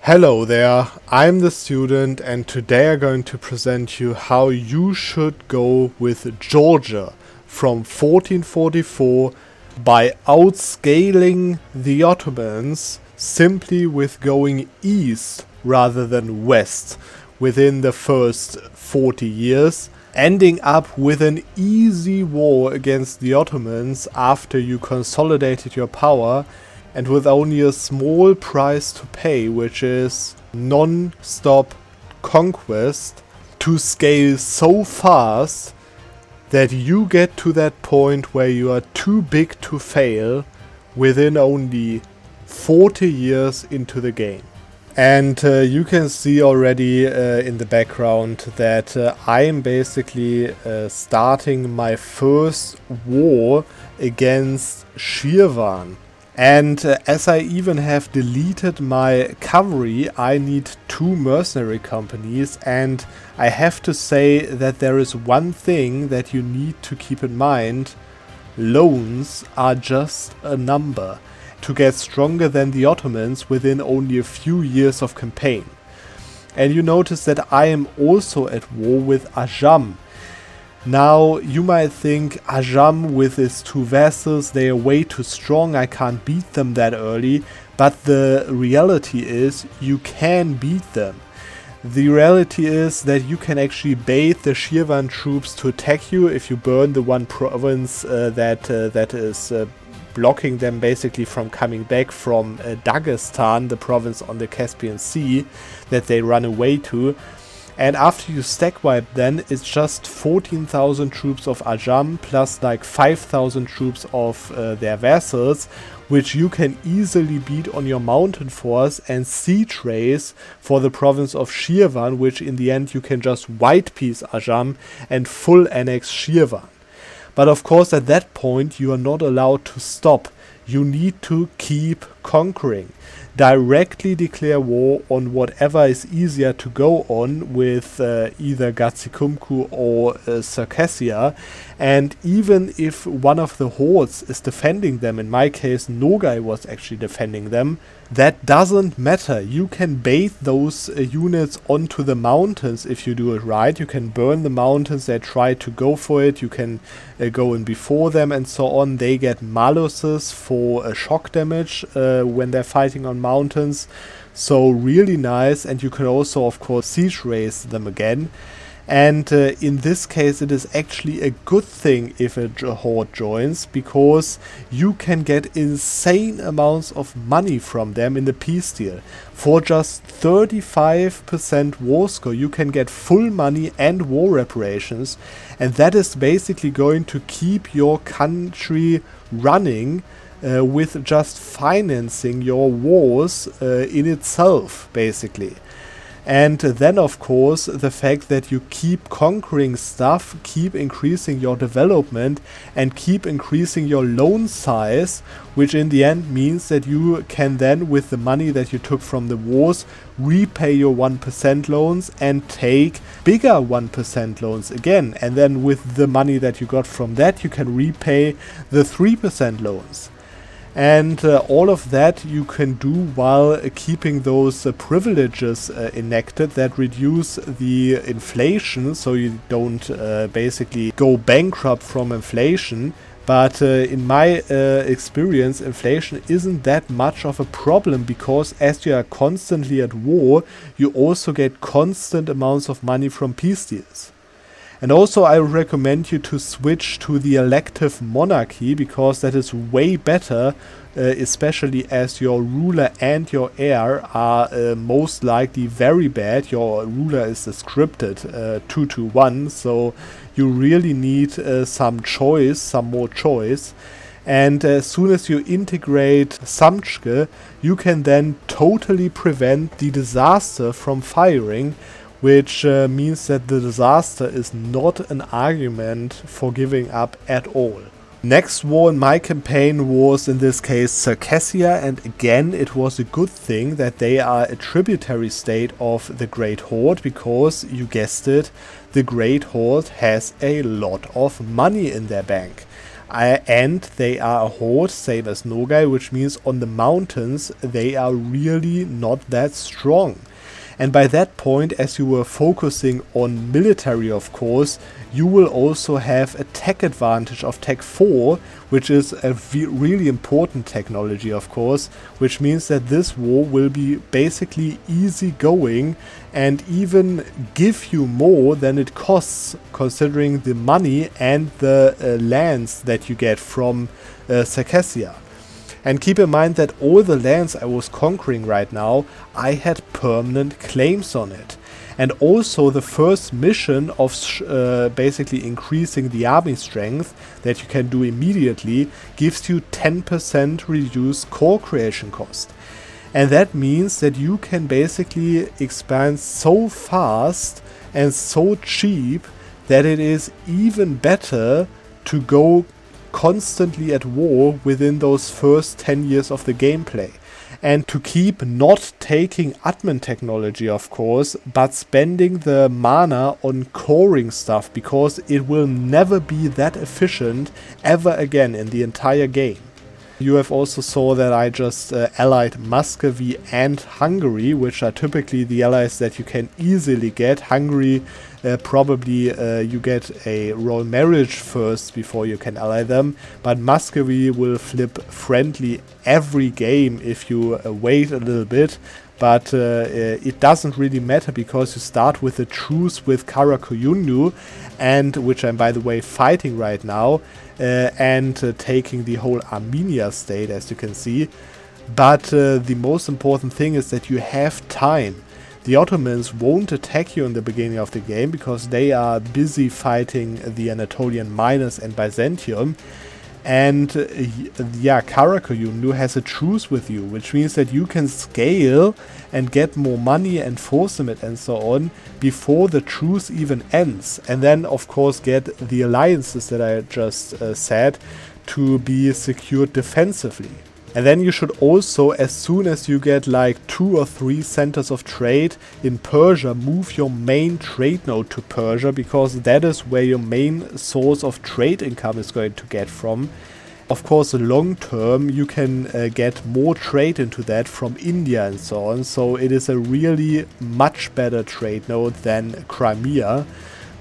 Hello there, I'm the student and today I'm going to present you how you should go with Georgia from 1444 by outscaling the Ottomans simply with going east rather than west within the first 40 years, ending up with an easy war against the Ottomans after you consolidated your power and with only a small price to pay, which is non-stop conquest, to scale so fast that you get to that point where you are too big to fail within only 40 years into the game. And you can see already in the background that I am basically starting my first war against Shirvan. And as I even have deleted my cavalry, I need 2 mercenary companies, and I have to say that there is one thing that you need to keep in mind. Loans are just a number to get stronger than the Ottomans within only a few years of campaign. And you notice that I am also at war with Ajam. Now, you might think Ajam with his 2 vassals, they are way too strong, I can't beat them that early, but the reality is you can beat them. The reality is that you can actually bait the Shirvan troops to attack you if you burn the one province that is blocking them basically from coming back from Dagestan, the province on the Caspian Sea that they run away to. And after you stack wipe then, it's just 14,000 troops of Ajam plus like 5,000 troops of their vassals, which you can easily beat on your mountain force and siege raise for the province of Shirvan, which in the end you can just white piece Ajam and full annex Shirvan. But of course at that point you are not allowed to stop. You need to keep conquering. Directly declare war on whatever is easier to go on with either Gazikumku or Circassia, and even if one of the hordes is defending them, in my case Nogai was actually defending them, that doesn't matter. You can bait those units onto the mountains if you do it right. You can burn the mountains, they try to go for it, you can go in before them and so on. They get maluses for shock damage when they're fighting on mountains, so really nice. And you can also of course siege raise them again. And in this case it is actually a good thing if a horde joins, because you can get insane amounts of money from them in the peace deal. For just 35% war score you can get full money and war reparations, and that is basically going to keep your country running with just financing your wars in itself basically. And then of course the fact that you keep conquering stuff, keep increasing your development and keep increasing your loan size, which in the end means that you can then, with the money that you took from the wars, repay your 1% loans and take bigger 1% loans again. And then with the money that you got from that you can repay the 3% loans. And all of that you can do while keeping those privileges enacted that reduce the inflation, so you don't basically go bankrupt from inflation. But in my experience, inflation isn't that much of a problem, because as you are constantly at war, you also get constant amounts of money from peace deals. And also I recommend you to switch to the elective monarchy, because that is way better, especially as your ruler and your heir are most likely very bad. Your ruler is a scripted 2-1, so you really need some more choice. And as soon as you integrate Samtschke, you can then totally prevent the disaster from firing, which means that the disaster is not an argument for giving up at all. Next war in my campaign was in this case Circassia, and again it was a good thing that they are a tributary state of the Great Horde, because you guessed it, the Great Horde has a lot of money in their bank. And they are a horde, same as Nogai, which means on the mountains they are really not that strong. And by that point, as you were focusing on military, of course, you will also have a tech advantage of Tech 4, which is a really important technology, of course, which means that this war will be basically easy going and even give you more than it costs, considering the money and the lands that you get from Circassia. And keep in mind that all the lands I was conquering right now, I had permanent claims on it. And also the first mission of basically increasing the army strength that you can do immediately gives you 10% reduced core creation cost. And that means that you can basically expand so fast and so cheap that it is even better to go constantly at war within those first 10 years of the gameplay. And to keep not taking admin technology, of course, but spending the mana on coring stuff, because it will never be that efficient ever again in the entire game. You have also saw that I just allied Muscovy and Hungary, which are typically the allies that you can easily get. Hungary, probably you get a royal marriage first before you can ally them, but Muscovy will flip friendly every game if you wait a little bit. But it doesn't really matter, because you start with a truce with Karakoyunlu, and which I'm, by the way, fighting right now, and taking the whole Armenia state, as you can see. But the most important thing is that you have time. The Ottomans won't attack you in the beginning of the game, because they are busy fighting the Anatolian miners and Byzantium. And yeah, Karakoyunlu has a truce with you, which means that you can scale and get more money and Forcelimit and so on before the truce even ends. And then, of course, get the alliances that I just said to be secured defensively. And then you should also, as soon as you get like 2 or 3 centers of trade in Persia, move your main trade node to Persia, because that is where your main source of trade income is going to get from. Of course, long term, you can get more trade into that from India and so on. So it is a really much better trade node than Crimea.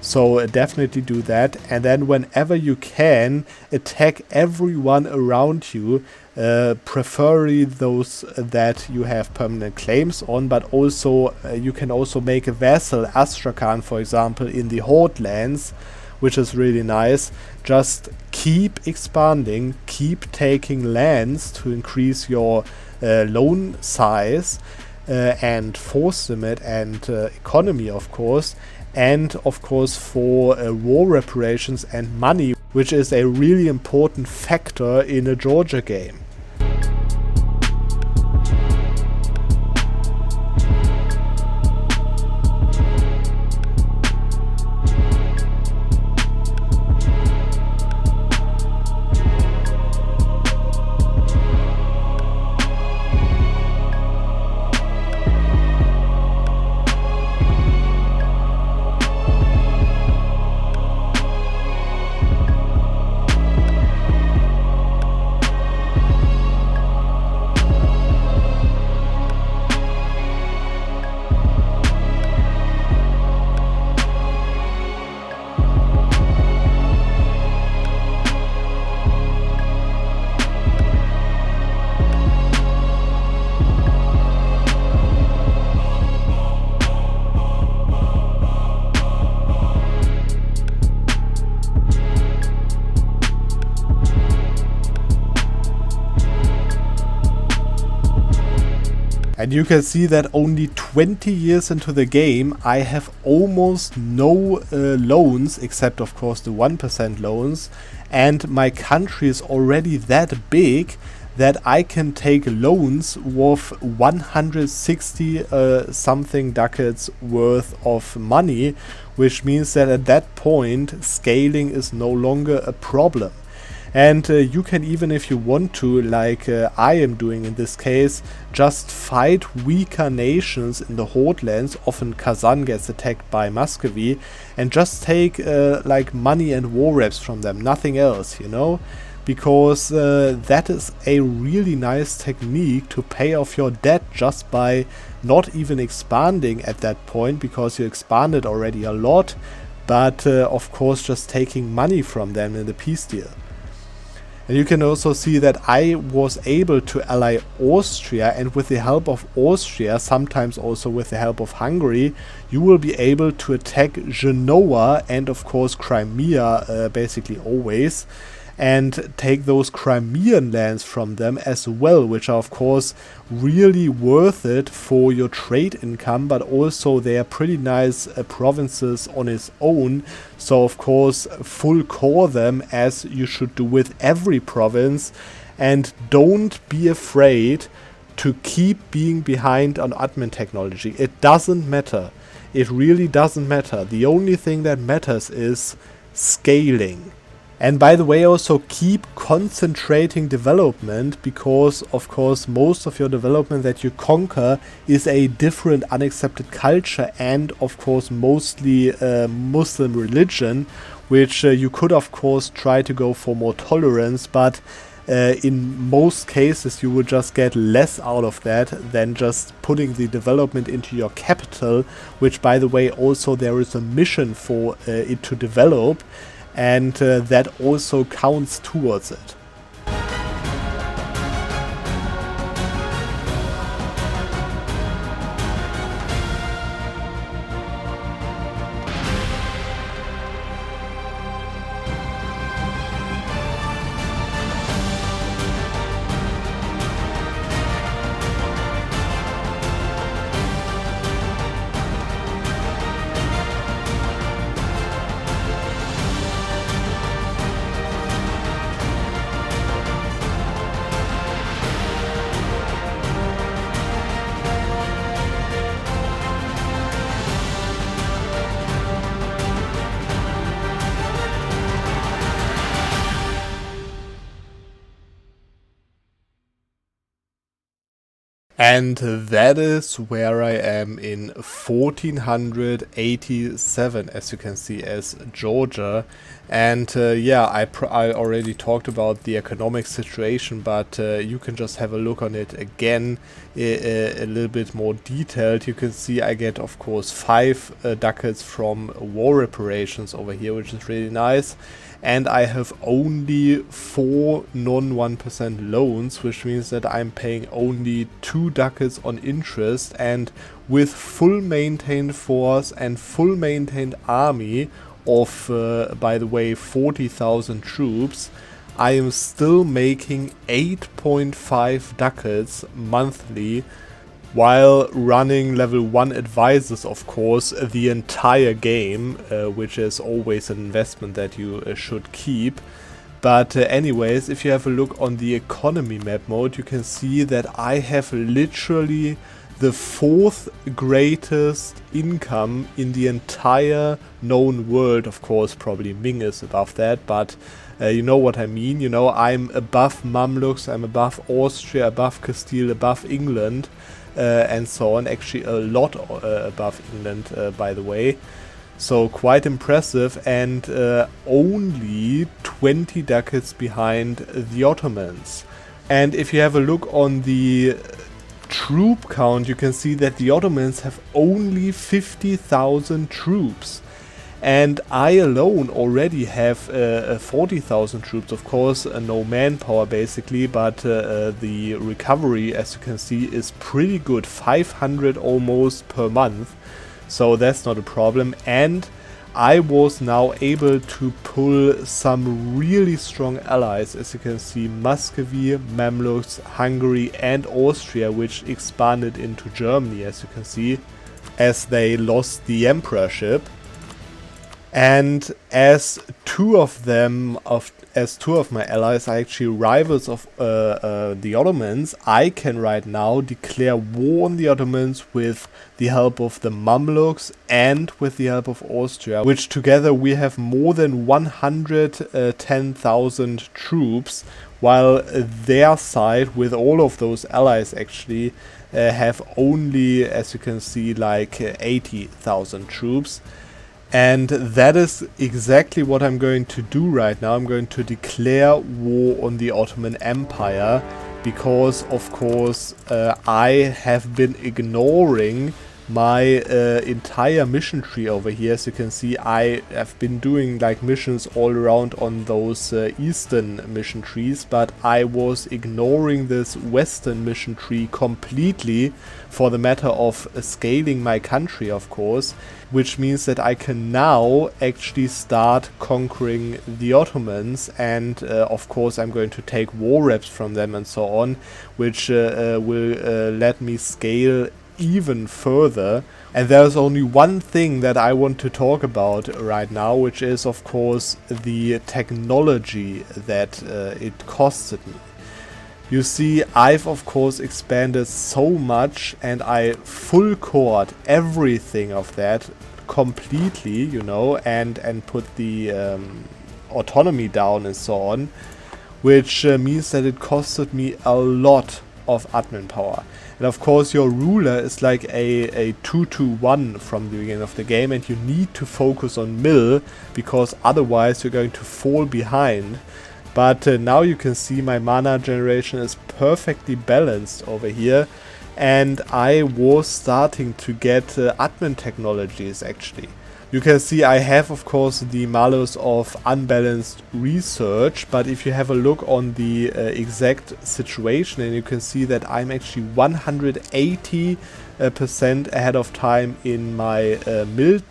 So definitely do that. And then whenever you can, attack everyone around you, preferably those that you have permanent claims on, but also you can also make a vassal, Astrakhan, for example, in the Horde lands, which is really nice. Just keep expanding, keep taking lands to increase your loan size and force limit and economy, of course. And of course for war reparations and money, which is a really important factor in a Georgia game. And you can see that only 20 years into the game, I have almost no loans, except of course the 1% loans. And my country is already that big that I can take loans worth 160 something ducats worth of money, which means that at that point, scaling is no longer a problem. And you can, even if you want to, like I am doing in this case, just fight weaker nations in the Hordlands. Often Kazan gets attacked by Muscovy, and just take like money and war reps from them, nothing else, you know, because that is a really nice technique to pay off your debt just by not even expanding at that point, because you expanded already a lot, but of course just taking money from them in the peace deal. And you can also see that I was able to ally Austria, and with the help of Austria, sometimes also with the help of Hungary, you will be able to attack Genoa and of course Crimea, basically always, and take those Crimean lands from them as well, which are of course really worth it for your trade income, but also they are pretty nice provinces on its own. So of course full core them, as you should do with every province, and don't be afraid to keep being behind on admin technology. It doesn't matter. It really doesn't matter. The only thing that matters is scaling. And by the way, also keep concentrating development, because of course most of your development that you conquer is a different unaccepted culture, and of course mostly Muslim religion, which you could of course try to go for more tolerance, but in most cases you would just get less out of that than just putting the development into your capital, which by the way also there is a mission for it to develop. And that also counts towards it. And that is where I am in 1487, as you can see, as Georgia. And yeah, I already talked about the economic situation, but you can just have a look on it again, a little bit more detailed. You can see I get, of course, 5 ducats from war reparations over here, which is really nice. And I have only 4 non-1% loans, which means that I'm paying only 2 ducats on interest, and with full maintained force and full maintained army of, by the way, 40,000 troops, I am still making 8.5 ducats monthly, while running level 1 advisors, of course, the entire game, which is always an investment that you should keep. But anyways, if you have a look on the economy map mode, you can see that I have literally the 4th greatest income in the entire known world. Of course, probably Ming is above that, but you know what I mean. You know, I'm above Mamluks, I'm above Austria, above Castile, above England. And so on, actually a lot above England, by the way. So quite impressive, and only 20 ducats behind the Ottomans. And if you have a look on the troop count, you can see that the Ottomans have only 50,000 troops. And I alone already have 40,000 troops, of course, no manpower basically, but the recovery, as you can see, is pretty good, 500 almost per month, so that's not a problem. And I was now able to pull some really strong allies, as you can see, Muscovy, Mamluks, Hungary and Austria, which expanded into Germany, as you can see, as they lost the emperorship. And as two of my allies are actually rivals of the Ottomans, I can right now declare war on the Ottomans with the help of the Mamluks and with the help of Austria, which together we have more than 110,000 troops, while their side, with all of those allies actually, have only, as you can see, like 80,000 troops. And that is exactly what I'm going to do right now. I'm going to declare war on the Ottoman Empire because, of course, I have been ignoring my entire mission tree over here. As you can see, I have been doing like missions all around on those eastern mission trees, but I was ignoring this western mission tree completely for the matter of scaling my country, of course, which means that I can now actually start conquering the Ottomans, and of course I'm going to take war reps from them and so on, which will let me scale even further. And there's only one thing that I want to talk about right now, which is of course the technology that it costed me. You see, I've of course expanded so much, and I full cored everything of that completely, you know, and put the autonomy down and so on, which means that it costed me a lot of admin power. And of course your ruler is like a 2-2-1 from the beginning of the game, and you need to focus on mill because otherwise you're going to fall behind. But now you can see my mana generation is perfectly balanced over here, and I was starting to get admin technologies actually. You can see I have of course the malus of unbalanced research, but if you have a look on the exact situation, and you can see that I'm actually 180% ahead of time in my mill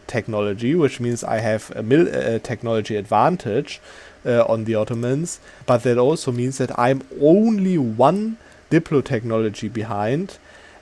technology, which means I have a mill technology advantage on the Ottomans, but that also means that I'm only one Diplo technology behind,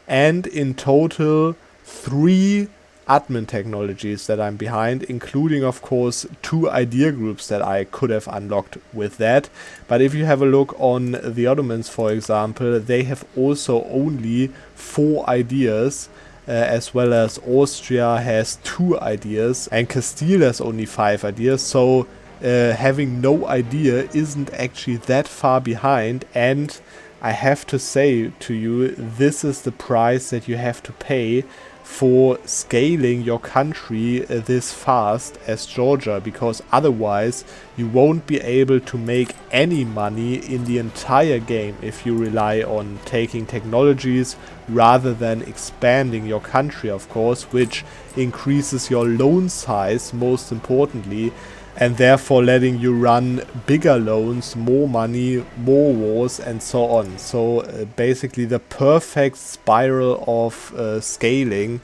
and in total 3 admin technologies that I'm behind, including of course 2 idea groups that I could have unlocked with that. But if you have a look on the Ottomans, for example, they have also only 4 ideas, as well as Austria has 2 ideas and Castile has only 5 ideas. So having no idea isn't actually that far behind, and I have to say to you, this is the price that you have to pay for scaling your country this fast as Georgia, because otherwise you won't be able to make any money in the entire game if you rely on taking technologies rather than expanding your country, of course, which increases your loan size most importantly, and therefore letting you run bigger loans, more money, more wars, and so on. So basically the perfect spiral of scaling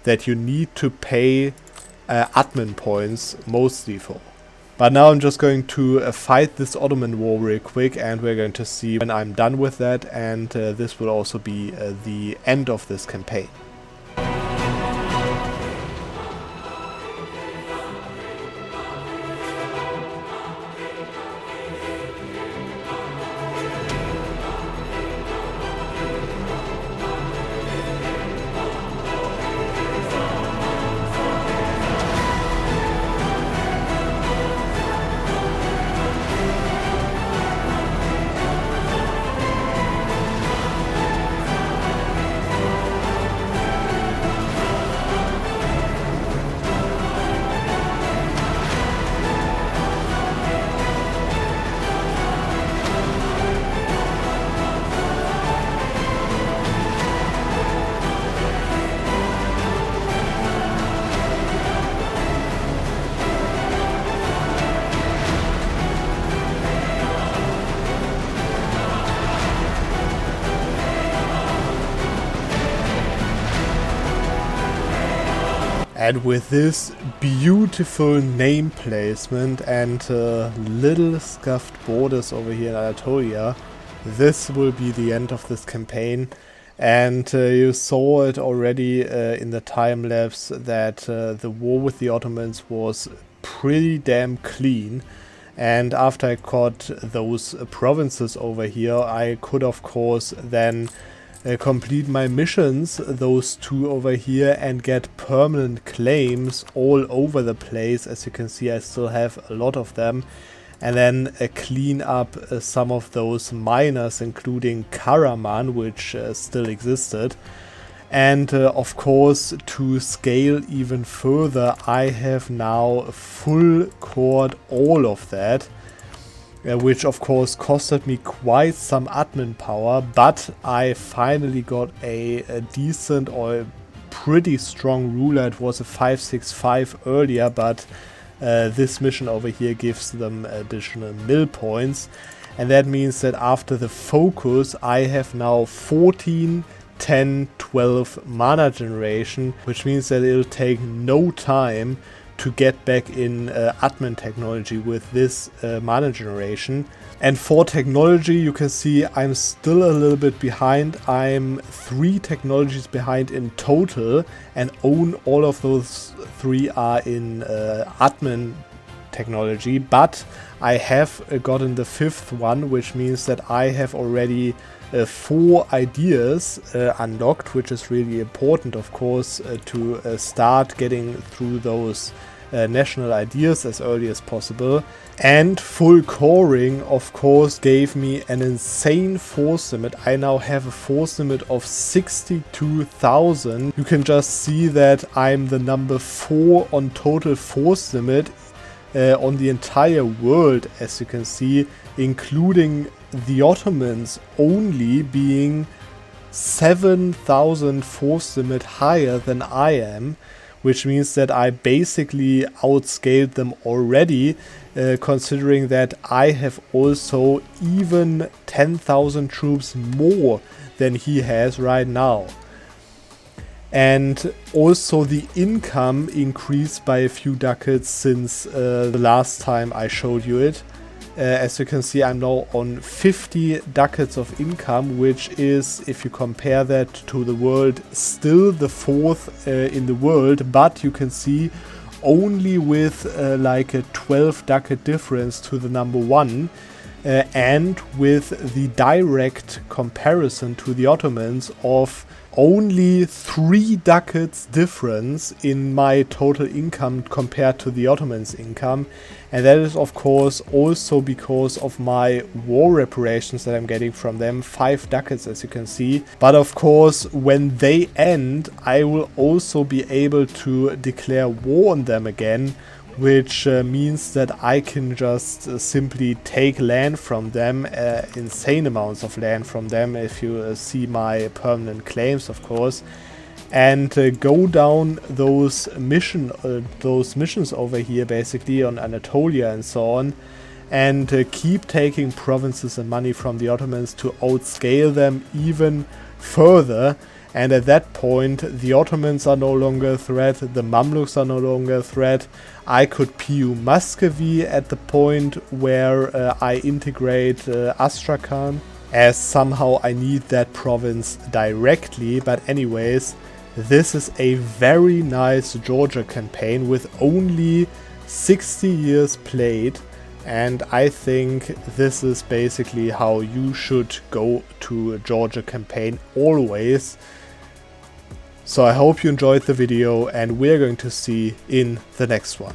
that you need to pay admin points mostly for. But now I'm just going to fight this Ottoman war real quick, and we're going to see when I'm done with that, and this will also be the end of this campaign. And with this beautiful name placement and little scuffed borders over here in Anatolia, this will be the end of this campaign. And you saw it already in the time lapse that the war with the Ottomans was pretty damn clean. And after I caught those provinces over here, I could of course then complete my missions, those two over here, and get permanent claims all over the place. As you can see, I still have a lot of them. And then clean up some of those miners, including Karaman, which still existed. And of course, to scale even further, I have now full cored all of that, which of course costed me quite some admin power, but I finally got a decent or pretty strong ruler. It was a 565 earlier, but this mission over here gives them additional mill points, and that means that after the focus I have now 14, 10, 12 mana generation, which means that it'll take no time to get back in admin technology with this mana generation. And for technology, you can see I'm still a little bit behind. I'm 3 technologies behind in total, and all of those 3 are in admin technology, but I have gotten the 5th one, which means that I have already 4 ideas unlocked, which is really important, of course, to start getting through those national ideas as early as possible. And full coring, of course, gave me an insane force limit. I now have a force limit of 62,000. You can just see that I'm the number 4 on total force limit on the entire world, as you can see, including the Ottomans only being 7,000 force limit higher than I am, which means that I basically outscaled them already, considering that I have also even 10,000 troops more than he has right now. And also the income increased by a few ducats since the last time I showed you it. As you can see, I'm now on 50 ducats of income, which is, if you compare that to the world, still the 4th in the world, but you can see only with like a 12 ducat difference to the number 1, and with the direct comparison to the Ottomans of only 3 ducats difference in my total income compared to the Ottomans' income. And that is of course also because of my war reparations that I'm getting from them, 5 ducats as you can see. But of course when they end, I will also be able to declare war on them again, which means that I can just simply take land from them, insane amounts of land from them, if you see my permanent claims of course, and go down those missions over here basically on Anatolia and so on, and keep taking provinces and money from the Ottomans to outscale them even further. And at that point, the Ottomans are no longer a threat, the Mamluks are no longer a threat. I could PU Muscovy at the point where I integrate Astrakhan, as somehow I need that province directly. But anyways, this is a very nice Georgia campaign with only 60 years played. And I think this is basically how you should go to a Georgia campaign always. So I hope you enjoyed the video, and we're going to see in the next one.